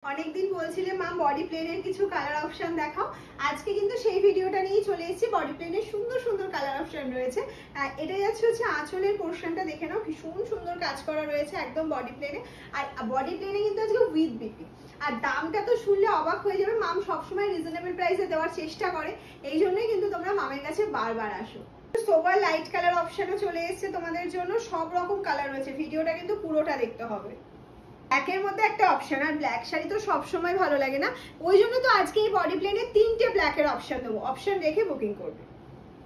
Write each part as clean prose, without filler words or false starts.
অনেকদিন বলছিলে মা বডি প্লেনের কিছু কালার অপশন দেখাও। আজকে কিন্তু সেই ভিডিওটা নিয়ে চলে এসেছি। বডি প্লেনের সুন্দর সুন্দর কালার অপশন রয়েছে। এটা যাচ্ছে আঁচলের পোর্শনটা দেখে নাও, ভীষণ সুন্দর কাজ করা রয়েছে একদম বডি প্লেনে। আর বডি প্লেনে কিন্তু আজকে উইথ বিপি, আর দামটা তো শুনলে অবাক হয়ে যাবে। মাম সবসময় রিজনেবল প্রাইসে দেওয়ার চেষ্টা করে, এই জন্যই কিন্তু তোমরা মামের কাছে বারবার আসো। সোবার লাইট কালার অপশনও চলে এসেছে তোমাদের জন্য, সব রকম কালার রয়েছে। ভিডিওটা কিন্তু পুরোটা দেখতে হবে। ব্ল্যাকের মধ্যে একটা অপশন, আর ব্ল্যাক শাড়ি তো সবসময় ভালো লাগে না, ওই জন্য তো আজকে এই বডি প্লেনে 3টে ব্ল্যাকের অপশন দেবো। অপশন রেখে বুকিং করবে।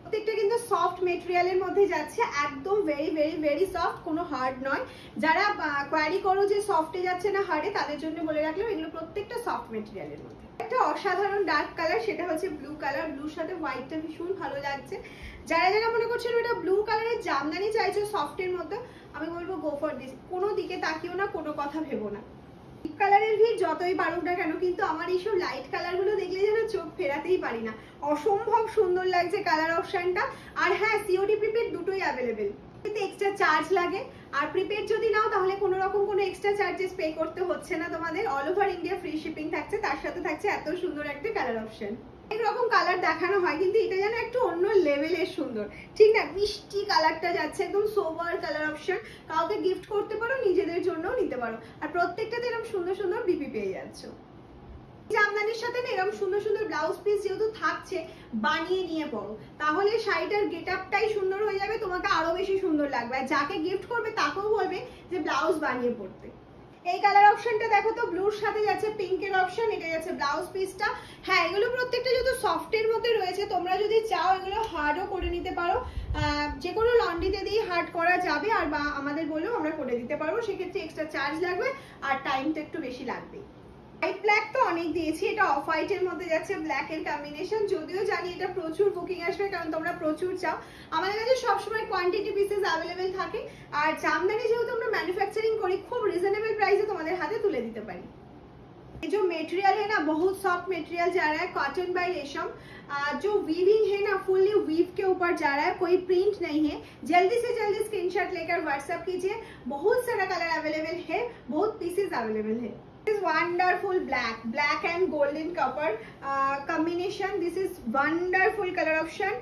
প্রত্যেকটা কিন্তু সফট মেটেরিয়ালের মধ্যে যাচ্ছে, একদম ভেরি ভেরি ভেরি সফট, কোনো হার্ড নয়। যারা কোয়ারি করো যে সফটে যাচ্ছে না হার্ডে, তাদের জন্য বলে রাখলাম এগুলো প্রত্যেকটা সফট মেটেরিয়ালের মধ্যে। একটা অসাধারণ ডার্ক কালার, সেটা হচ্ছে ব্লু কালার। ব্লুর সাথে হোয়াইটটা ভীষণ ভালো লাগছে। যারা যারা মনে করছেন এটা ব্লু কালারের জামদানি চাইছো সফটের মধ্যে, আমি বলবো গো ফর দিস। কোনো দিকে তাকিও না, কোনো কথা ভেবো না। ডিপ কালারের ভিড় যতই বাড়ুক না কেন, কিন্তু আমার এইসব লাইট কালার গুলো দেখলে যেন চোখ ফেরাতেই পারি না। অসম্ভব সুন্দর লাগছে কালার অপশনটা। আর হ্যাঁ, সিওডি প্রিপেড দুটোই অ্যাভেলেবেল। এতে এক্সট্রা চার্জ লাগে, আর প্রিপেড যদি নাও তাহলে কোনো রকম কোনো এক্সট্রা চার্জেস পে করতে হচ্ছে না তোমাদের। All over India free shipping থাকছে, তার সাথে থাকছে এত সুন্দর একটা কালার অপশন। অনেক রকম কালার দেখানো হয়, কিন্তু এটা যেন একটু অন্য লেভেলের সুন্দর, ঠিক না? মিষ্টি কালারটা যাচ্ছে, একদম সোবার কালার অপশন। কাউকে গিফট করতে পারো, নিজেদের জন্যও নিতে পারো। আর প্রত্যেকটাতে এরকম সুন্দর সুন্দর বিপি পেয়ে যাচ্ছ। জামদানির সাথে না এরকম সুন্দর সুন্দর ব্লাউজ পিস যেহেতু থাকছে, বানিয়ে নিয়ে পরো, তাহলে শাড়িটার গেট আপটাই সুন্দর হয়ে যাবে, তোমাকে আরো বেশি সুন্দর লাগবে। আর যাকে গিফট করবে তাকেও বলবে যে ব্লাউজ বানিয়ে পরতে। এই কালার অপশনটা দেখো তো, ব্লুর সাথে যাচ্ছে পিঙ্কের অপশন, এটা যাচ্ছে ব্লাউজ পিসটা। হ্যাঁ, এগুলো প্রত্যেকটা যেহেতু সফটের মধ্যে রয়েছে, তোমরা যদি চাও এগুলো হার্ডও করে নিতে পারো। যে কোনো লন্ড্রিতে দিয়ে হার্ড করা যাবে, আর বা আমাদের বলেও আমরা করে দিতে পারবো। সেক্ষেত্রে এক্সট্রা চার্জ লাগবে, আর টাইমটা একটু বেশি লাগবে। হোয়াইট ব্ল্যাক তো অনেক দিয়েছি, এটা অফ হোয়াইটের মধ্যে যাচ্ছে ব্ল্যাকের কম্বিনেশন। যদিও জানি এটা প্রচুর বুকিং আসবে, কারণ তোমরা প্রচুর চাও। আমাদের কাছে সবসময় কোয়ান্টিটি পিসেস অ্যাভেলেবেল থাকে, আর জামদানি যেহেতু আমরা ম্যানুফ্যাকচারিং করি, খুব রিজনেবল প্রাইসে তোমাদের হাতে তুলে দিতে पारी। जो मटेरियल है ना, बहुत सॉफ्ट मटेरियल जा रहा है, कॉटन बाय रेशम। जो वीविंग है ना, फुल्ली वीव के ऊपर जा रहा है, कोई प्रिंट नहीं है। जल्दी से जल्दी स्क्रीनशॉट लेकर व्हाट्सएप कीजिए। बहुत सारा कलर अवेलेबल है, बहुत पीसेस अवेलेबल है। This is wonderful black and golden copper combination. This is wonderful color option.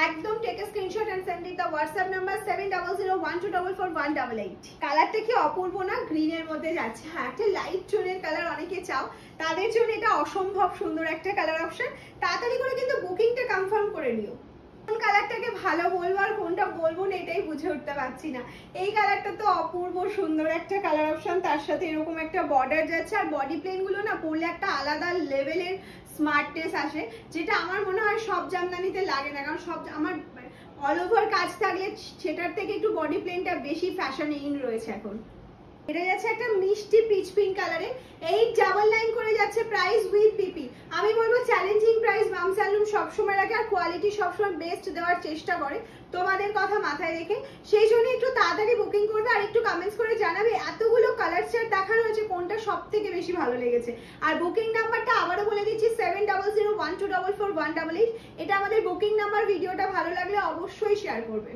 একদম take a screenshot and send it the WhatsApp number 7001244188। কালারটা কি অপূর্ব না? গ্রিনের মধ্যে যাচ্ছে। হ্যাঁ, একটা লাইট টোনের কালার অনেকে চাও, তাদের জন্য এটা অসম্ভব সুন্দর একটা কালার অপশন। তাড়াতাড়ি করে কিন্তু বুকিংটা কনফার্ম করে নিও। কোন কালারটাকে ভালো বলবো আর কোনটা বলবো না এটাই বুঝে উঠতে পারছি না। এই কালারটা তো অপূর্ব সুন্দর একটা কালার অপশন, তার সাথে এরকম একটা বর্ডার যাচ্ছে। আর বডি প্লেন গুলো না পরলে একটা আলাদা লেভেলের স্মার্টনেস আসে, যেটা আমার মনে হয় সব জামদানিতে লাগে না। কারণ সব আমার অল ওভার কাজ থাকলে সেটার থেকে একটু বডি প্লেনটা বেশি ফ্যাশনে ইন রয়েছে এখন। এটা যাচ্ছে একটা মিষ্টি পিচ পিঙ্ক কালারে, 899 করে যাচ্ছে প্রাইস উইথ পিপি। আমি বলবো চ্যালেঞ্জিং প্রাইস মাম স্যালুন সবসময় রাখে, আর কোয়ালিটি সবসময় বেস্ট দেওয়ার চেষ্টা করে, তোমাদের কথা মাথায় রেখে। সেই জন্য একটু তাড়াতাড়ি বুকিং করবে, আর একটু কমেন্টস করে জানাবে এতগুলো কালার চার্ট দেখানো হয়েছে কোনটা সব থেকে বেশি ভালো লেগেছে। আর বুকিং নাম্বারটা আবারও বলে দিচ্ছি 7001244188। এটা আমাদের বুকিং নাম্বার। ভিডিওটা ভালো লাগলে অবশ্যই শেয়ার করবে।